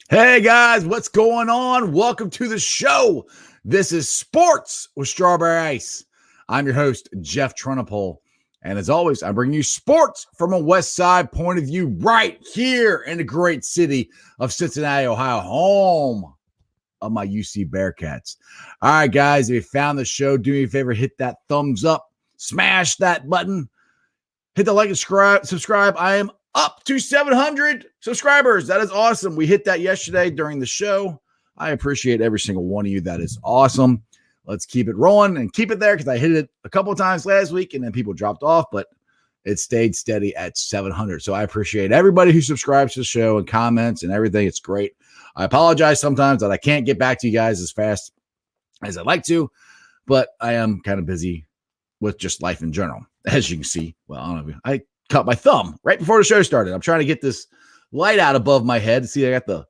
Hey guys, what's going on? Welcome to the show. This is Sports with Strawberry Ice. I'm your host, Jeff Trunapole. And as always, I bring you sports from a West Side point of view right here in the great city of Cincinnati, Ohio, home of my UC Bearcats. All right, guys, if you found the show, do me a favor, hit that thumbs up, smash that button, hit the like and subscribe. I am up to 700 subscribers. That is awesome. We hit that yesterday during the show. I appreciate every single one of you. That is awesome. Let's keep it rolling and keep it there because I hit it a couple of times last week and then people dropped off, but it stayed steady at 700. So I appreciate everybody who subscribes to the show and comments and everything. It's great. I apologize sometimes that I can't get back to you guys as fast as I'd like to, but I am kind of busy with just life in general. As you can see, well, I don't know. I cut my thumb right before the show started. I'm trying to get this light out above my head. See, I got the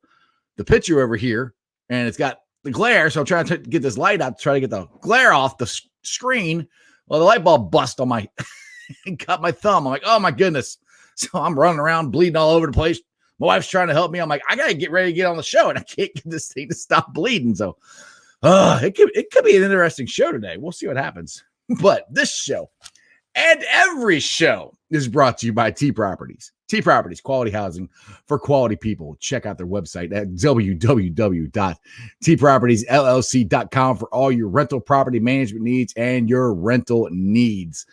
picture over here and it's got the glare. So I'm trying to get this light out to try to get the glare off the screen. Well, the light bulb bust on my and cut my thumb. I'm like, oh my goodness. So I'm running around bleeding all over the place. My wife's trying to help me. I'm like, I got to get ready to get on the show and I can't get this thing to stop bleeding. So it could be an interesting show today. We'll see what happens. But this show and every show is brought to you by T Properties. T Properties, quality housing for quality people. Check out their website at www.tpropertiesllc.com for all your rental property management needs and your rental needs.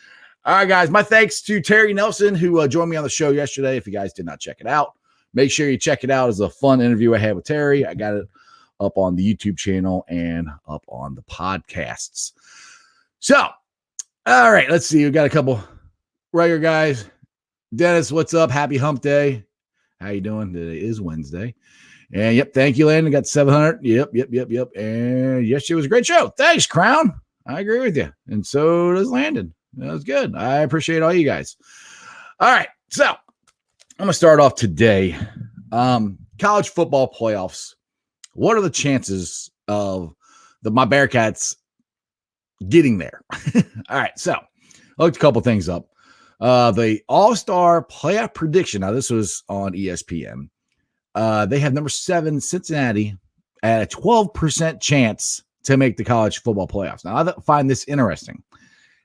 All right, guys, my thanks to Terry Nelson, who joined me on the show yesterday. If you guys did not check it out, make sure you check it out. It's a fun interview I had with Terry. I got it up on the YouTube channel and up on the podcasts. So, all right, let's see. We got a couple regular guys. Dennis, what's up? Happy hump day. How you doing? Today is Wednesday. And yep, thank you, Landon. Got 700. Yep. And yes, it was a great show. Thanks, Crown. I agree with you. And so does Landon. That was good. I appreciate all you guys. All right, so I'm going to start off today. College football playoffs. What are the chances of my Bearcats getting there? All right, so I looked a couple things up. The All-Star playoff prediction. Now, this was on ESPN. They have number 7 Cincinnati at a 12% chance to make the college football playoffs. Now, I find this interesting.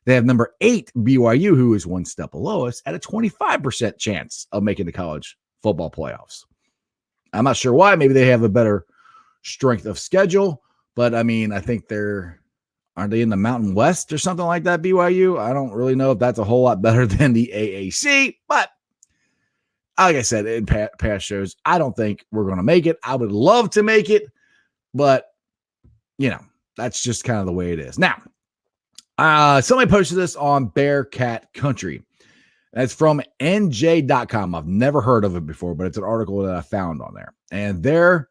They have number 8 BYU, who is one step below us, at a 25% chance of making the college football playoffs. I'm not sure why. Maybe they have a better strength of schedule, but I mean, I think aren't they in the Mountain West or something like that, BYU? I don't really know if that's a whole lot better than the AAC, but like I said in past shows, I don't think we're going to make it. I would love to make it, but, that's just kind of the way it is. Now, somebody posted this on Bearcat Country. That's from NJ.com. I've never heard of it before, but it's an article that I found on there. And their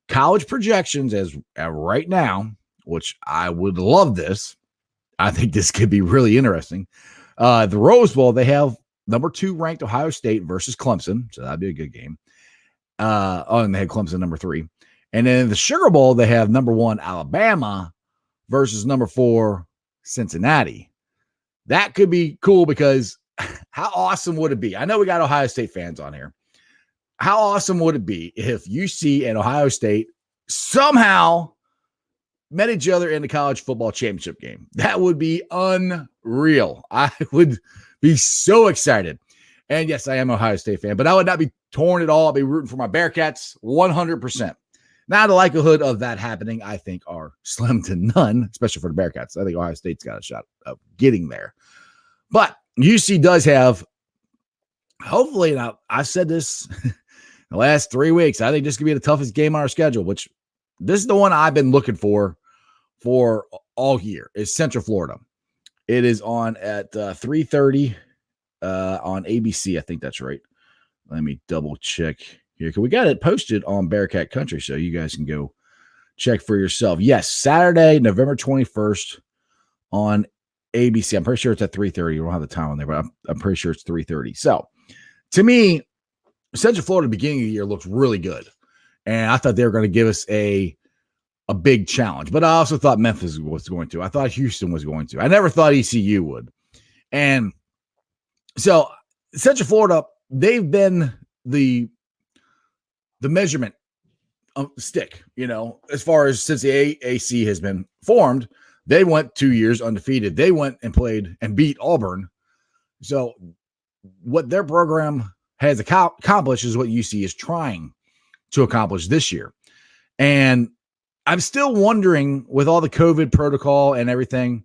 college projections as right now, which I would love this. I think this could be really interesting. The Rose Bowl, they have number 2 ranked Ohio State versus Clemson. So that'd be a good game. And they had Clemson number 3. And then the Sugar Bowl, they have number 1 Alabama versus number 4 Cincinnati. That could be cool because how awesome would it be? I know we got Ohio State fans on here. How awesome would it be if UC and Ohio State somehow met each other in the college football championship game? That would be unreal. I would be so excited. And yes, I am an Ohio State fan, but I would not be torn at all. I'll be rooting for my Bearcats 100%. Now, the likelihood of that happening, I think, are slim to none, especially for the Bearcats. I think Ohio State's got a shot of getting there. But UC does have, hopefully, now I've said this the last 3 weeks, I think this could be the toughest game on our schedule, which this is the one I've been looking for all year, is Central Florida. It is on at 3:30 on ABC. I think that's right. Let me double check here, because we got it posted on Bearcat Country, so you guys can go check for yourself. Yes, Saturday, November 21st on ABC. I'm pretty sure it's at 3:30. You don't have the time on there, but I'm pretty sure it's 3:30. So, to me, Central Florida beginning of the year looks really good, and I thought they were going to give us a big challenge. But I also thought Memphis was going to. I thought Houston was going to. I never thought ECU would. And so Central Florida, they've been the measurement stick, as far as since the AAC has been formed. They went 2 years undefeated. They went and played and beat Auburn. So what their program has accomplished is what UC is trying to accomplish this year. And I'm still wondering, with all the COVID protocol and everything,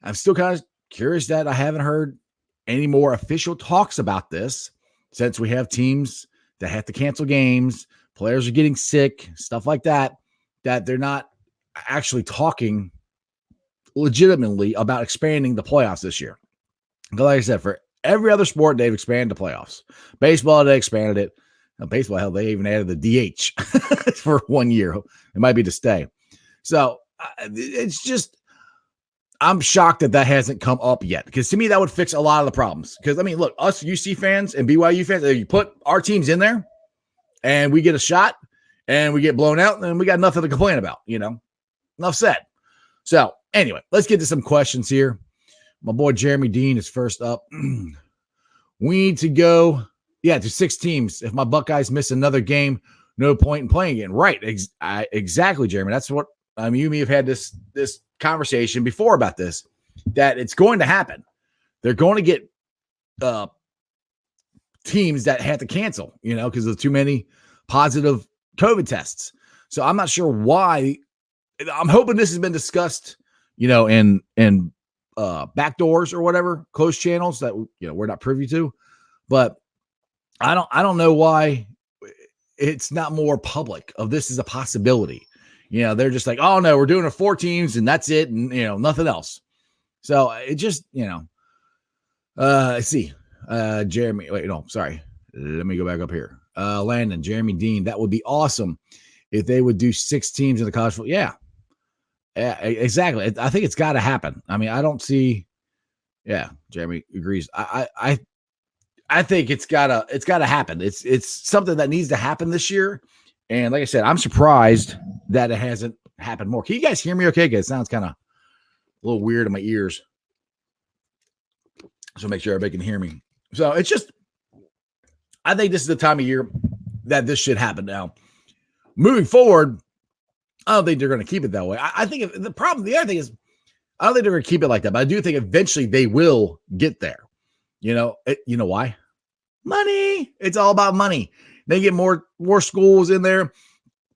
I'm still kind of curious that I haven't heard any more official talks about this, since we have teams that have to cancel games, players are getting sick, stuff like that, that they're not actually talking legitimately about expanding the playoffs this year. Like I said, for every other sport, they've expanded the playoffs. Baseball, they expanded it. Now, baseball, hell, they even added the DH for 1 year. It might be to stay. So it's just, I'm shocked that hasn't come up yet, because to me, that would fix a lot of the problems. Because, I mean, look, us UC fans and BYU fans, you put our teams in there and we get a shot and we get blown out, and we got nothing to complain about, Enough said. So anyway, let's get to some questions here. My boy Jeremy Dean is first up. We need to go, to 6 teams. If my Buckeyes miss another game, no point in playing again. Right. Exactly, Jeremy. That's what you and me have had this conversation before about this, that it's going to happen. They're going to get teams that have to cancel, because of too many positive COVID tests. So I'm not sure why. I'm hoping this has been discussed, in back doors or whatever, closed channels that we're not privy to. But I don't know why it's not more public of this is a possibility. They're just like, oh no, we're doing it 4 teams and that's it, and nothing else. So it just, let's see. Jeremy, wait, no, sorry. Let me go back up here. Landon, Jeremy Dean, that would be awesome if they would do 6 teams in the college football. Yeah, exactly. I think it's got to happen. I mean, I don't see. Yeah, Jeremy agrees. I think it's gotta happen. It's something that needs to happen this year. And like I said, I'm surprised that it hasn't happened more. Can you guys hear me okay? Because it sounds kind of a little weird in my ears. So make sure everybody can hear me. So it's just, I think this is the time of year that this should happen now. Moving forward, I don't think they're going to keep it that way. I think the other thing is, I don't think they're going to keep it like that, but I do think eventually they will get there. You know why? Money. It's all about money. They get more schools in there,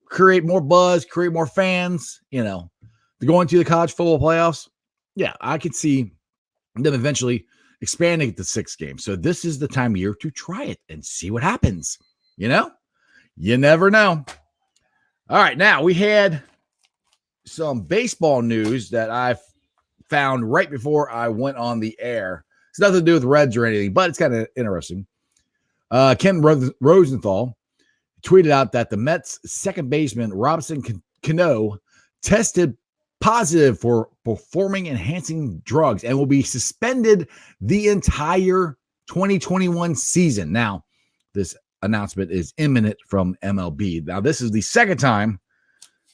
create more buzz, create more fans, going to the college football playoffs. Yeah, I could see them eventually expanding to 6 games. So this is the time of year to try it and see what happens. You never know. All right, now we had some baseball news that I found right before I went on the air. It's nothing to do with Reds or anything, but it's kind of interesting. Ken Rosenthal tweeted out that the Mets second baseman Robinson Cano tested positive for performance-enhancing drugs and will be suspended the entire 2021 season. Now, this announcement is imminent from MLB. Now, this is the second time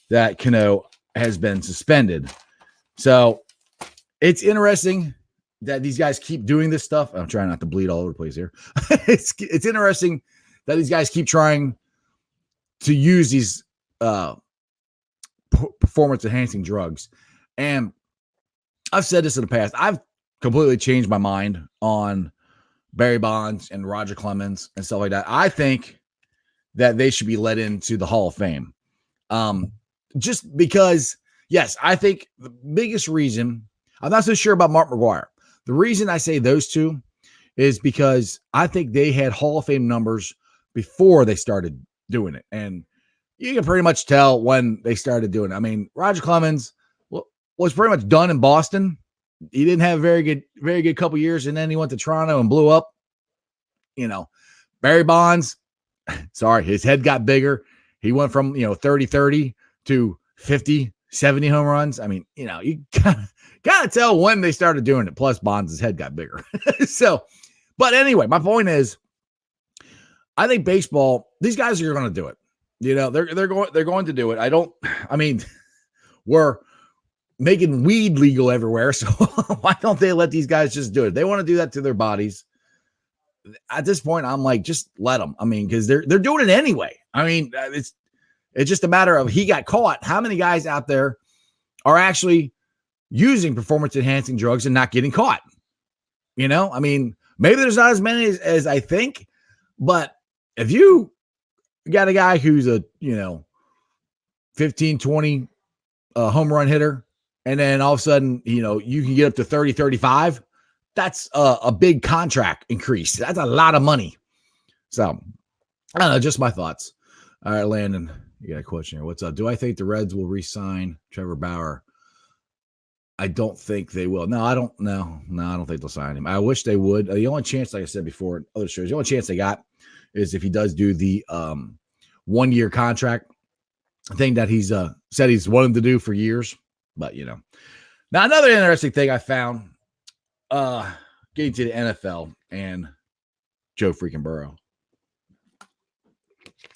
that Cano has been suspended. So it's interesting that these guys keep doing this stuff. I'm trying not to bleed all over the place here. It's interesting that these guys keep trying to use these performance-enhancing drugs. And I've said this in the past. I've completely changed my mind on Barry Bonds and Roger Clemens and stuff like that. I think that they should be let into the Hall of Fame. Just because, yes, I think the biggest reason, I'm not so sure about Mark McGwire. The reason I say those two is because I think they had Hall of Fame numbers before they started doing it. And you can pretty much tell when they started doing it. I mean, Roger Clemens was pretty much done in Boston. He didn't have a very good couple years, and then he went to Toronto and blew up. Barry Bonds, sorry, his head got bigger. He went from, 30-30 to 50-70 home runs. I mean, you gotta tell when they started doing it. Plus, Bonds' head got bigger. But anyway, my point is, I think baseball, these guys are going to do it. They're going to do it. We're making weed legal everywhere, so why don't they let these guys just do it? They want to do that to their bodies. At this point, I'm like, just let them. Because they're doing it anyway. It's It's just a matter of he got caught. How many guys out there are actually using performance enhancing drugs and not getting caught? I mean, maybe there's not as many as I think, but if you got a guy who's a, 15, 20 home run hitter, and then all of a sudden, you can get up to 30, 35, that's a big contract increase. That's a lot of money. So, I don't know, just my thoughts. All right, Landon, you got a question here. What's up? Do I think the Reds will re-sign Trevor Bauer? I don't think they will. No, I don't know. No, I don't think they'll sign him. I wish they would. The only chance, like I said before in other shows, the only chance they got is if he does do the 1-year contract thing that he's said he's wanted to do for years. But, Now, another interesting thing I found getting to the NFL and Joe freaking Burrow.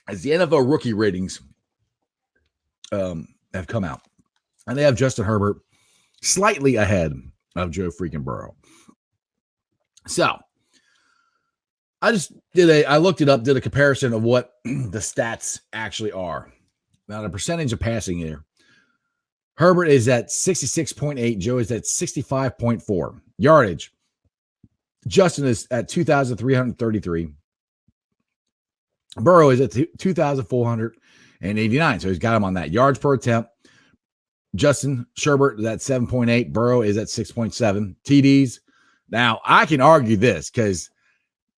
As the NFL rookie ratings have come out, and they have Justin Herbert slightly ahead of Joe freaking Burrow. So I looked it up, did a comparison of what the stats actually are. Now, the percentage of passing here, Herbert is at 66.8. Joe is at 65.4. Yardage, Justin is at 2,333. Burrow is at 2,489. So he's got him on that. Yards per attempt. Justin Sherbert is at 7.8. Burrow is at 6.7. TDs. Now, I can argue this because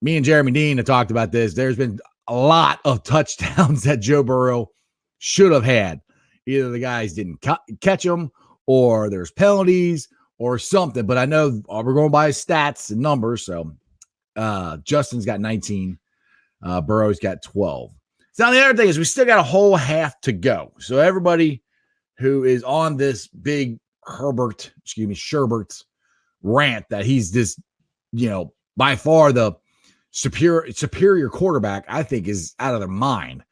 me and Jeremy Dean have talked about this. There's been a lot of touchdowns that Joe Burrow should have had. Either the guys didn't catch them, or there's penalties or something. But I know we're going by stats and numbers. So Justin's got 19. Burrow's got 12. So the other thing is we still got a whole half to go. So everybody who is on this big Sherbert rant that he's this, by far the superior quarterback, I think is out of their mind.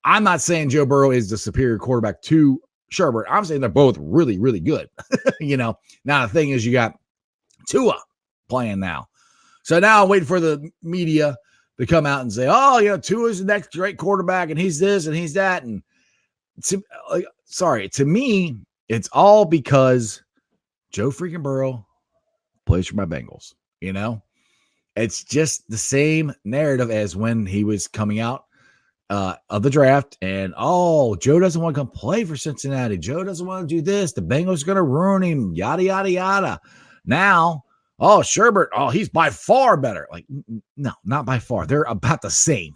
I'm not saying Joe Burrow is the superior quarterback to Sherbert. I'm saying they're both really, really good. Now the thing is you got Tua playing now. So now I'm waiting for the media to come out and say, Tua's the next great quarterback and he's this and he's that. And to me, it's all because Joe freaking Burrow plays for my Bengals. It's just the same narrative as when he was coming out of the draft. And, Joe doesn't want to come play for Cincinnati. Joe doesn't want to do this. The Bengals are going to ruin him, yada, yada, yada. Now, Sherbert, he's by far better. Like, no, not by far. They're about the same.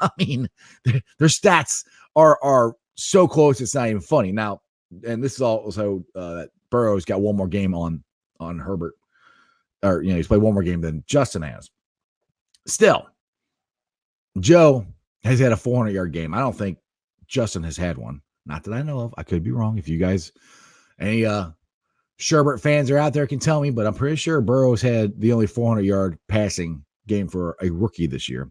I mean, their stats are so close, it's not even funny. Now, and this is also that Burrow's got one more game on Herbert. Or, he's played one more game than Justin has. Still, Joe has had a 400-yard game. I don't think Justin has had one. Not that I know of. I could be wrong. If you guys, any Sherbert fans are out there, can tell me, but I'm pretty sure Burrow's had the only 400-yard passing game for a rookie this year.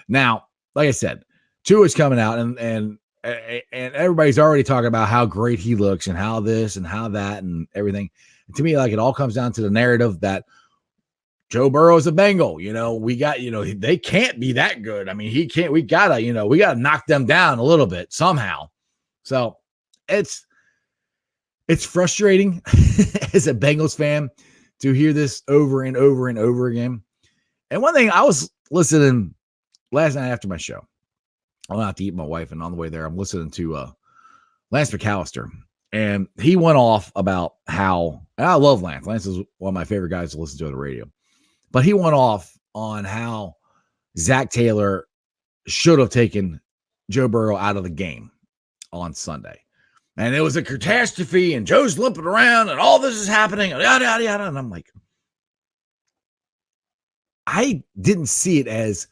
Now, like I said, Tua's coming out, and everybody's already talking about how great he looks and how this and how that and everything. And to me, like, it all comes down to the narrative that Joe Burrow is a Bengal. We got, they can't be that good. I mean, he can't. We gotta knock them down a little bit somehow. So it's frustrating as a Bengals fan to hear this over and over and over again. And one thing, I was listening last night after my show. I went out to eat with my wife, and on the way there, I'm listening to Lance McAllister. And he went off about how, and I love Lance. Lance is one of my favorite guys to listen to on the radio. But he went off on how Zach Taylor should have taken Joe Burrow out of the game on Sunday. And it was a catastrophe, and Joe's limping around, and all this is happening, and yada, yada, yada. And I'm like, I didn't see it as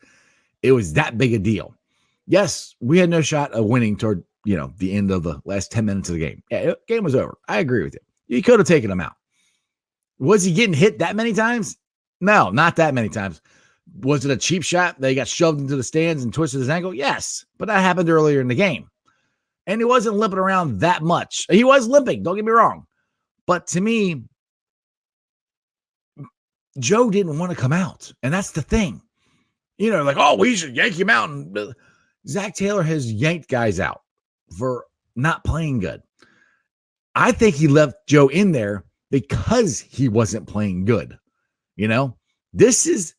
it was that big a deal. Yes, we had no shot of winning toward, the end of the last 10 minutes of the game. Yeah, the game was over. I agree with you. You could have taken him out. Was he getting hit that many times? No, not that many times. Was it a cheap shot that he got shoved into the stands and twisted his ankle? Yes, but that happened earlier in the game. And he wasn't limping around that much. He was limping, don't get me wrong. But to me, Joe didn't want to come out. And that's the thing. We should yank him out. And Zach Taylor has yanked guys out. for not playing good. I think he left Joe in there because he wasn't playing good. This is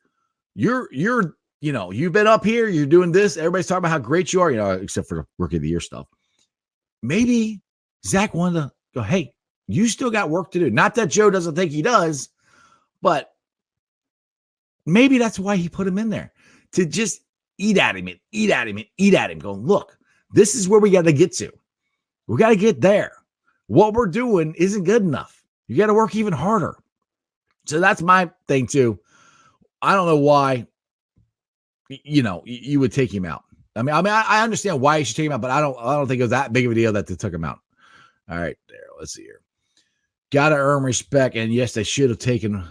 you've been up here, you're doing this. Everybody's talking about how great you are, except for the Rookie of the Year stuff. Maybe Zach wanted to go, hey, you still got work to do. Not that Joe doesn't think he does, but maybe that's why he put him in there, to just eat at him and eat at him and eat at him, going, look, this is where we got to get to. We got to get there. What we're doing isn't good enough. You got to work even harder. So that's my thing too. I don't know why, you would take him out. I understand why you should take him out, but I don't think it was that big of a deal that they took him out. All right, there. Let's see here. Got to earn respect, and yes, they should have taken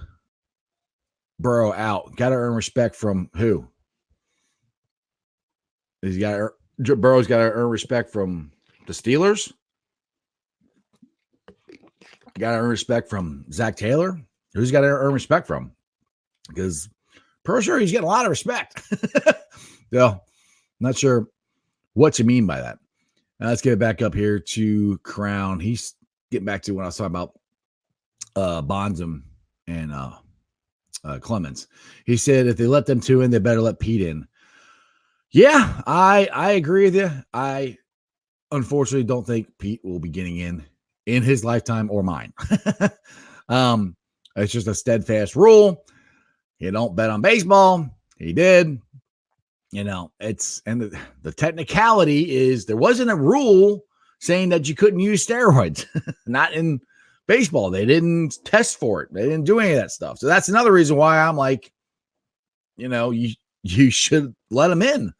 Burrow out. Got to earn respect from who? Burrow's got to earn respect from the Steelers. Got to earn respect from Zach Taylor. Who's got to earn respect from? Because pretty sure he's getting a lot of respect. So, not sure what you mean by that. Now, let's get it back up here to Crown. He's getting back to when I was talking about Bonzum and Clemens. He said if they let them two in, they better let Pete in. Yeah, I agree with you. I unfortunately don't think Pete will be getting in his lifetime or mine. It's just a steadfast rule. You don't bet on baseball. He did. The technicality is there wasn't a rule saying that you couldn't use steroids. Not in baseball. They didn't test for it. They didn't do any of that stuff. So that's another reason why I'm like, you should let them in,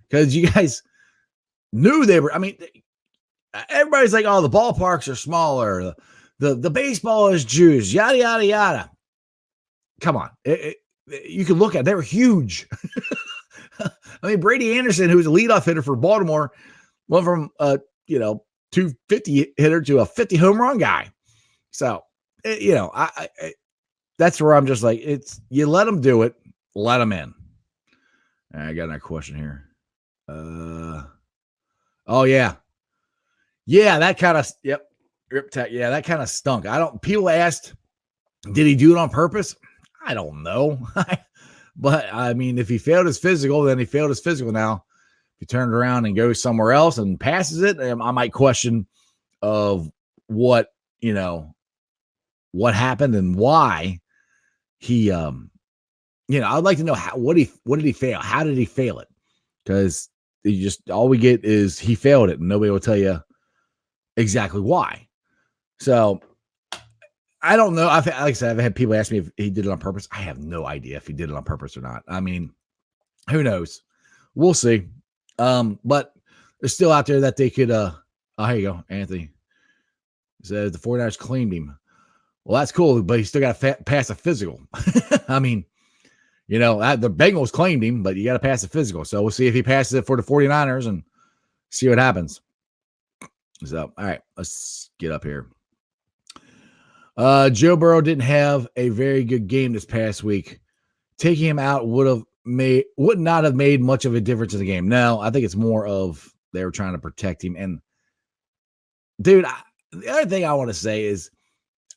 because you guys knew they were. Everybody's like, oh, the ballparks are smaller. The baseball is juice, yada, yada, yada. Come on. You can look at it. They were huge. Brady Anderson, who was a leadoff hitter for Baltimore, went from 250 hitter to a 50 home run guy. So, that's where I'm just like, you let them do it, let them in. I got another question here. Oh yeah. Yeah, that kind of, yep. Rip Tech. Yeah, that kind of stunk. People asked, did he do it on purpose? I don't know. But if he failed his physical, then he failed his physical. Now, if he turned around and goes somewhere else and passes it, I might question of what happened and why he, I'd like to know what did he fail? How did he fail it? Because all we get is he failed it and nobody will tell you exactly why. So I don't know. Like I said, I've had people ask me if he did it on purpose. I have no idea if he did it on purpose or not. Who knows? We'll see. But they're still out there that they could, here you go, Anthony. He says the 49ers claimed him. Well, that's cool, but he still got to pass a physical. The Bengals claimed him, but you got to pass a physical. So we'll see if he passes it for the 49ers and see what happens. So, all right, let's get up here. Joe Burrow didn't have a very good game this past week. Taking him out would not have made much of a difference in the game. No, I think it's more of they were trying to protect him. And dude, the other thing I want to say is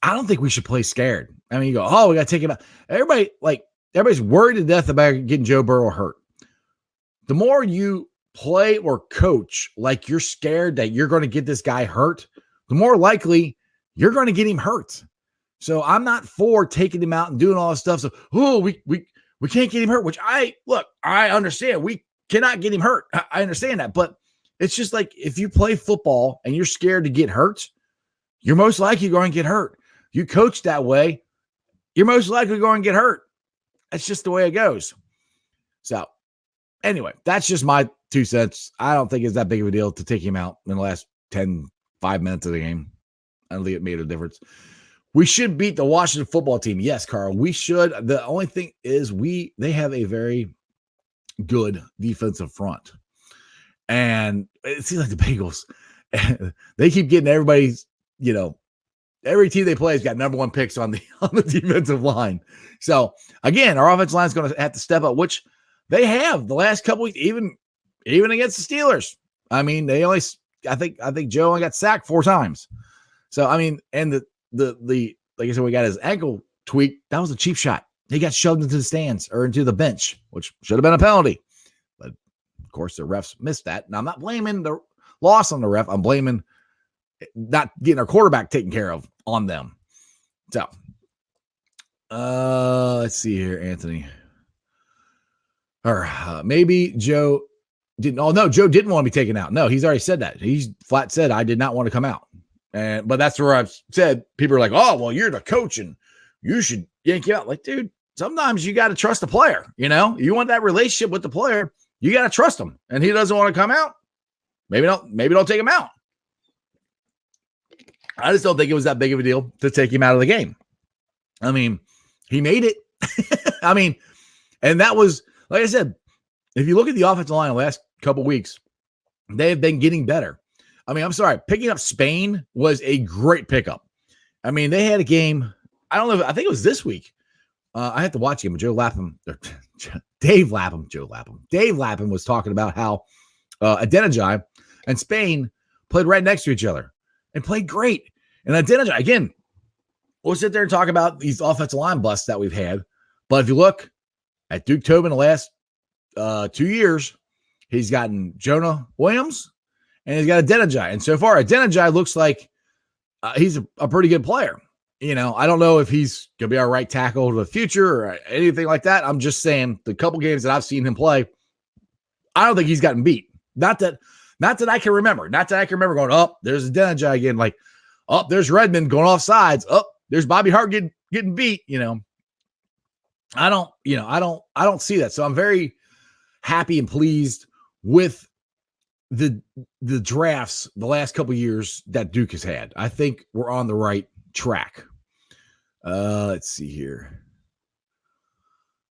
I don't think we should play scared. You go, oh, we got to take him out. Everybody's worried to death about getting Joe Burrow hurt. The more you play or coach like you're scared that you're going to get this guy hurt, the more likely you're going to get him hurt. So I'm not for taking him out and doing all this stuff. So, we can't get him hurt, which I understand. We cannot get him hurt. I understand that. But it's just like if you play football and you're scared to get hurt, you're most likely going to get hurt. You coach that way, you're most likely going to get hurt. That's just the way it goes. So anyway, that's just my 2 cents. I don't think it's that big of a deal to take him out in the last 5 minutes of the game. I don't think it made a difference. We should beat the Washington football team. Yes, Carl, we should. The only thing is they have a very good defensive front. And it seems like the Bengals, they keep getting everybody's, every team they play has got number 1 picks on the defensive line. So again, our offensive line is going to have to step up, which they have the last couple weeks, even against the Steelers. They only I think Joe only got sacked 4 times. So I mean, and the like I said, we got his ankle tweaked. That was a cheap shot. He got shoved into the stands or into the bench, which should have been a penalty. But of course, the refs missed that. Now I'm not blaming the loss on the ref. I'm blaming not getting our quarterback taken care of on them. So let's see here, Anthony. Or maybe Joe didn't. Oh no, Joe didn't want to be taken out. No, he's already said that. He's flat said I did not want to come out. But that's where I've said people are like, oh well, you're the coach and you should yank you out. Like, dude, sometimes you got to trust the player. You know, you want that relationship with the player. You got to trust him. And he doesn't want to come out. Maybe don't take him out. I just don't think it was that big of a deal to take him out of the game. I mean, he made it. I mean, and that was, like I said, if you look at the offensive line the last couple weeks, they have been getting better. I mean, I'm sorry, picking up Spain was a great pickup. I mean, they had a game. I don't know. I think it was this week. I had to watch him. Dave Lapham was talking about how Adeniji and Spain played right next to each other and played great. And Adeniji, again, we'll sit there and talk about these offensive line busts that we've had. But if you look at Duke Tobin the last 2 years, he's gotten Jonah Williams and he's got Adeniji. And so far, Adeniji looks like he's a pretty good player. You know, I don't know if he's going to be our right tackle to the future or anything like that. I'm just saying the couple games that I've seen him play, I don't think he's gotten beat. Not that I can remember. Not that I can remember going, oh, there's Adeniji again. Like, oh, there's Redmond going off sides. Oh, there's Bobby Hart getting beat. You know, I don't see that. So I'm very happy and pleased with the drafts the last couple of years that Duke has had. I think we're on the right track. Let's see here.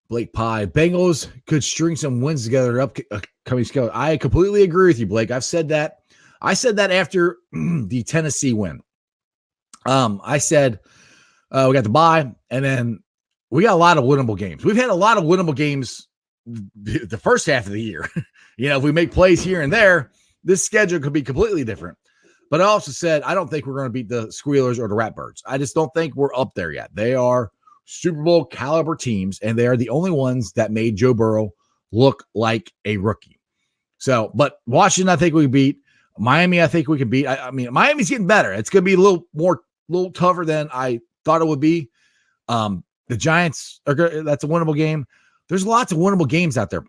Blake Pye, Bengals could string some wins together upcoming schedule. I completely agree with you, Blake. I've said that. I said that after the Tennessee win. I said we got the bye, and then we got a lot of winnable games. We've had a lot of winnable games the first half of the year. You know, if we make plays here and there, this schedule could be completely different. But I also said I don't think we're going to beat the Squealers or the Ratbirds. I just don't think we're up there yet. They are Super Bowl caliber teams, and they are the only ones that made Joe Burrow look like a rookie. So, but Washington, I think we beat. Miami, I think we can beat. I mean, Miami's getting better. It's going to be a little tougher than I thought it would be. The Giants that's a winnable game. There's lots of winnable games out there.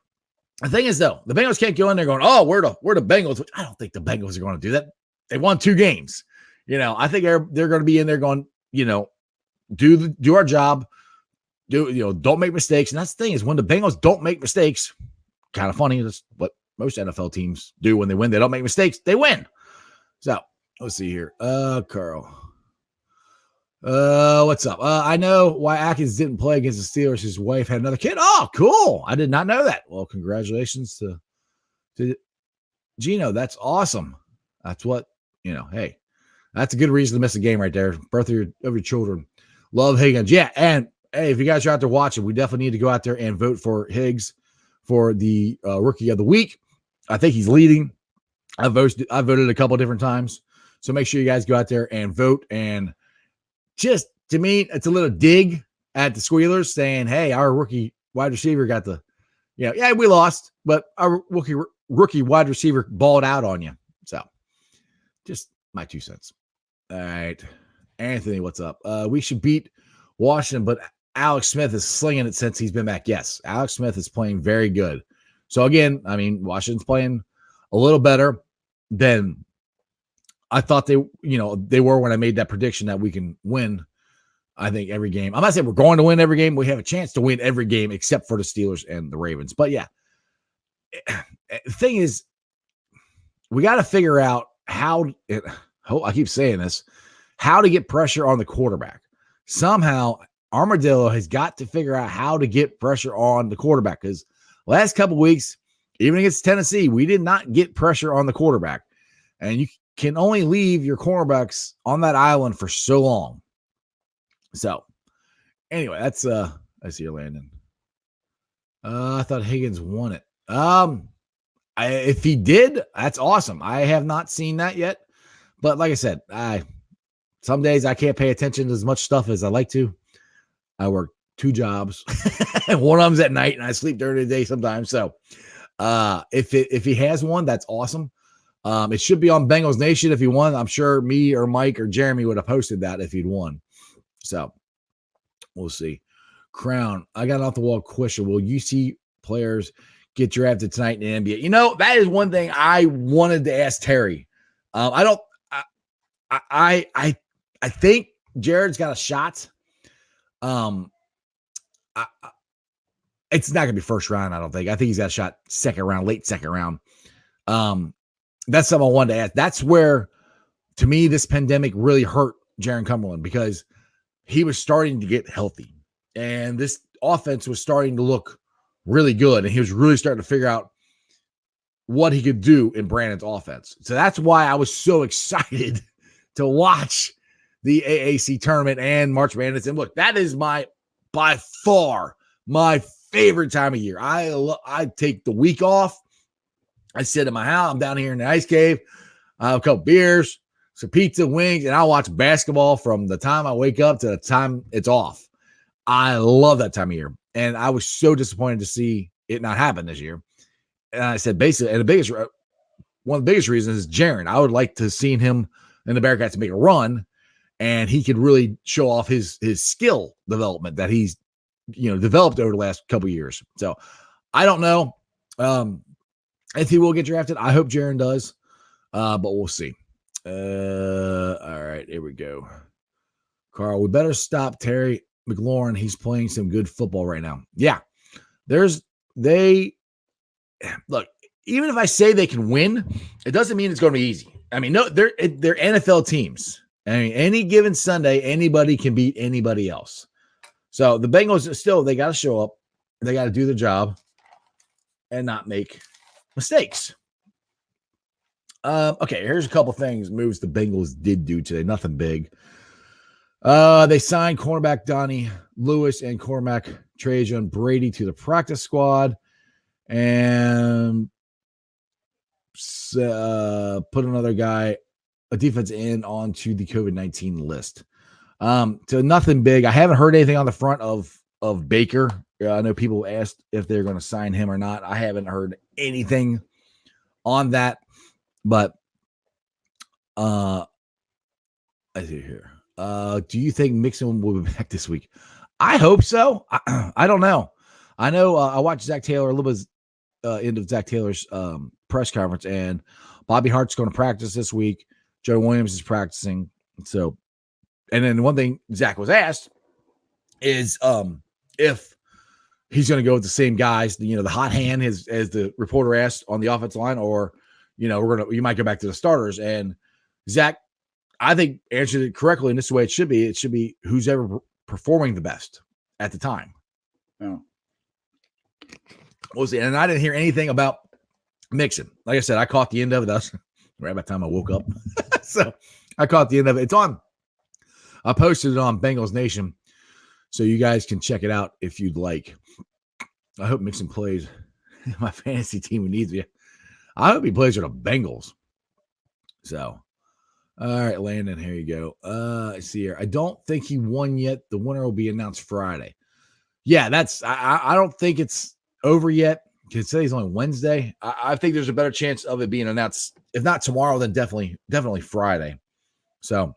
The thing is, though, the Bengals can't go in there going, oh, we're the Bengals. I don't think the Bengals are going to do that. They won 2 games. You know, I think they're going to be in there going, you know, do our job. Don't make mistakes. And that's the thing is when the Bengals don't make mistakes, kind of funny. That's what most NFL teams do when they win. They don't make mistakes. They win. So let's see here. Carl. What's up? I know why Atkins didn't play against the Steelers. His wife had another kid. Oh, cool. I did not know that. Well, congratulations to Gino. That's awesome. That's what, hey, that's a good reason to miss a game right there. Birth of your children. Love Higgins. Yeah. And hey, if you guys are out there watching, we definitely need to go out there and vote for Higgs for the rookie of the week. I think he's leading. I voted a couple different times. So make sure you guys go out there and vote. And just to me, it's a little dig at the Squealers saying, hey, our rookie wide receiver got we lost, but our rookie wide receiver balled out on you. So just my 2 cents. All right. Anthony, what's up? We should beat Washington, but Alex Smith is slinging it since he's been back. Yes, Alex Smith is playing very good. So again, I mean, Washington's playing a little better than I thought they were when I made that prediction that we can win, I think, every game. I'm not saying we're going to win every game. We have a chance to win every game except for the Steelers and the Ravens. But yeah, the thing is, we got to figure out I keep saying this, how to get pressure on the quarterback. Somehow, Armadillo has got to figure out how to get pressure on the quarterback because last couple weeks, even against Tennessee, we did not get pressure on the quarterback. And you can only leave your cornerbacks on that island for so long. So, anyway, that's I see you, Landon. I thought Higgins won it. If he did, that's awesome. I have not seen that yet. But like I said, some days I can't pay attention to as much stuff as I like to. I work 2 jobs. One of them's at night, and I sleep during the day sometimes. So if he has one, that's awesome. It should be on Bengals Nation if he won. I'm sure me or Mike or Jeremy would have posted that if he'd won. So we'll see. Crown, I got an off the wall question. Will you see players get drafted tonight in the NBA? That is one thing I wanted to ask Terry. I think Jared's got a shot. It's not gonna be first round. I don't think. I think he's got a shot second round, late second round. That's something I wanted to ask. That's where, to me, this pandemic really hurt Jaron Cumberland because he was starting to get healthy, and this offense was starting to look really good, and he was really starting to figure out what he could do in Brandon's offense. So that's why I was so excited to watch the AAC tournament and March Madness. And look, that is by far my favorite time of year. I take the week off. I sit in my house. I'm down here in the ice cave. I have a couple beers, some pizza, wings, and I'll watch basketball from the time I wake up to the time it's off. I love that time of year. And I was so disappointed to see it not happen this year. And I said, basically, and one of the biggest reasons is Jaron. I would like to see him and the Bearcats make a run, and he could really show off his skill development that he's developed over the last couple of years. So I don't know if he will get drafted. I hope Jaron does, but we'll see. All right, here we go. Carl, we better stop Terry McLaurin. He's playing some good football right now. Yeah, look, even if I say they can win, it doesn't mean it's going to be easy. I mean, no, they're NFL teams. I mean, any given Sunday, anybody can beat anybody else. So the Bengals still, they got to show up. They got to do the job and not make mistakes. Okay, here's a couple moves the Bengals did do today. Nothing big. They signed cornerback Donnie Lewis and cornerback Trajan Brady to the practice squad and put another guy, a defense end, onto the COVID-19 list. So nothing big. I haven't heard anything on the front of Baker. I know people asked if they're going to sign him or not. I haven't heard anything on that, but I see here. Do you think Mixon will be back this week? I hope so. I don't know. I know I watched Zach Taylor, a little bit end of Zach Taylor's press conference, and Bobby Hart's going to practice this week. Joe Williams is practicing. So, and then one thing Zach was asked is if he's going to go with the same guys, the hot hand as the reporter asked on the offensive line, or you might go back to the starters. And Zach, I think, answered it correctly, and this is the way it should be. It should be who's ever performing the best at the time. Yeah. We'll see. And I didn't hear anything about Mixon. Like I said, I caught the end of it. That's right by the time I woke up. So I caught the end of it. It's on. I posted it on Bengals Nation, so you guys can check it out if you'd like. I hope Mixon plays. My fantasy team needs me. I hope he plays with the Bengals. So, all right, Landon, here you go. I see here. I don't think he won yet. The winner will be announced Friday. Yeah, I don't think it's over yet. Today's only Wednesday. I think there's a better chance of it being announced, if not tomorrow, then definitely Friday. So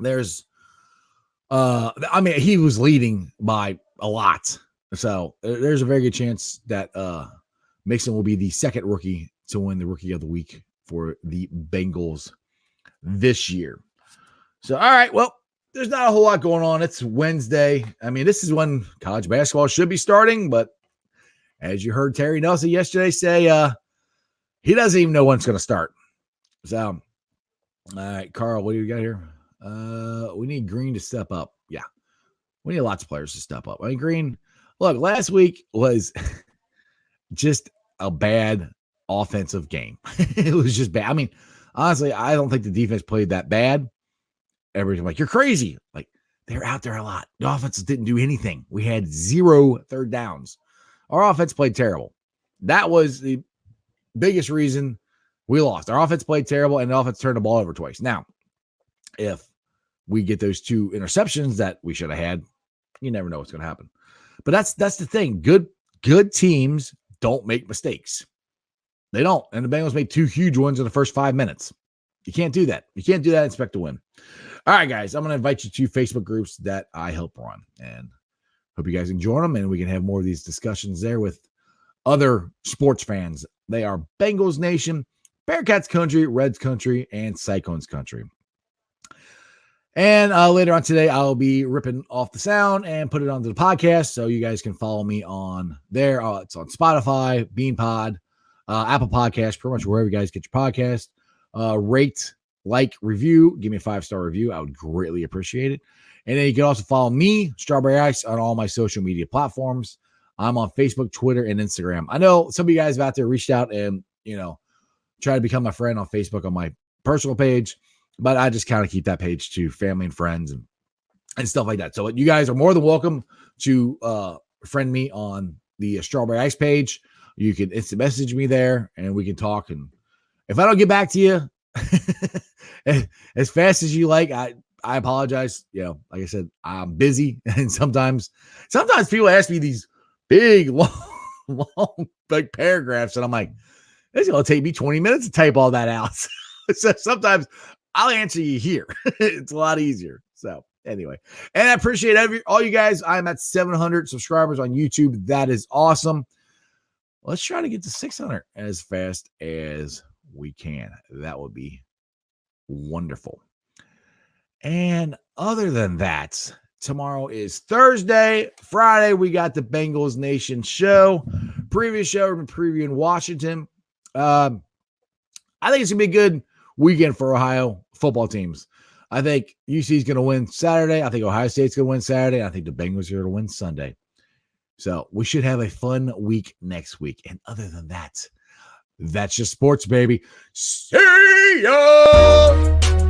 there's, he was leading by a lot. So there's a very good chance that Mixon will be the second rookie to win the Rookie of the Week for the Bengals this year. So, all right, well, there's not a whole lot going on. It's Wednesday. I mean, this is when college basketball should be starting, but as you heard Terry Nelson yesterday say, he doesn't even know when it's going to start. So, all right, Carl, what do you got here? We need Green to step up. Yeah, we need lots of players to step up. I mean, Green, look, last week was just a bad offensive game. It was just bad. I mean, honestly, I don't think the defense played that bad. Everybody's like, you're crazy. Like, they're out there a lot. The offense didn't do anything. We had 0 third downs. Our offense played terrible. That was the biggest reason we lost. Our offense played terrible, and the offense turned the ball over twice. Now, if we get those 2 interceptions that we should have had, you never know what's going to happen. But that's the thing. Good teams don't make mistakes. They don't. And the Bengals made 2 huge ones in the first 5 minutes. You can't do that. You can't do that and expect to win. All right, guys, I'm going to invite you to Facebook groups that I help run, and hope you guys enjoy them, and we can have more of these discussions there with other sports fans. They are Bengals Nation, Bearcats Country, Reds Country, and Cyclones Country. And later on today, I'll be ripping off the sound and put it onto the podcast, so you guys can follow me on there. It's on Spotify, BeanPod, Apple Podcasts, pretty much wherever you guys get your podcast. Rate, like, review, give me a 5-star review. I would greatly appreciate it. And then you can also follow me, Strawberry Ice, on all my social media platforms. I'm on Facebook, Twitter, and Instagram. I know some of you guys out there reached out and, try to become my friend on Facebook on my personal page, but I just kind of keep that page to family and friends and stuff like that. So you guys are more than welcome to friend me on the Strawberry Ice page. You can instant message me there, and we can talk. And if I don't get back to you as fast as you like, I apologize. Like I said, I'm busy, and sometimes people ask me these big, long like paragraphs, and I'm like, it's going to take me 20 minutes to type all that out. So sometimes I'll answer you here. It's a lot easier. So anyway, and I appreciate all you guys. I'm at 700 subscribers on YouTube. That is awesome. Let's try to get to 600 as fast as we can. That would be wonderful. And other than that, tomorrow is Thursday. Friday, we got the Bengals Nation show. Previous show, we've been previewing Washington. I think it's going to be a good weekend for Ohio football teams. I think UC is going to win Saturday. I think Ohio State's going to win Saturday. I think the Bengals are going to win Sunday. So we should have a fun week next week. And other than that, that's just sports, baby. See ya!